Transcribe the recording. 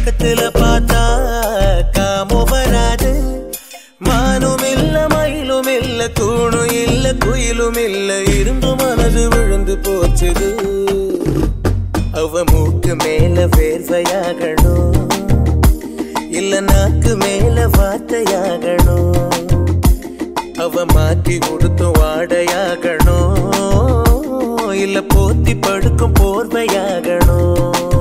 பக்கத்துல பார்த்தா காமோ வராது. மானும் இல்ல மயிலும் இல்ல தூணும் இல்ல குயிலும் இல்ல இருந்து மனது விழுந்து போச்சுது. அவ மூக்கு மேல வேர்வையாகணும் இல்ல நாக்கு மேல வார்த்தையாகணும். அவ மாற்றி கொடுத்தும் வாடையாகணும் இல்ல போத்தி படுக்கும் போர்வையாகணும்.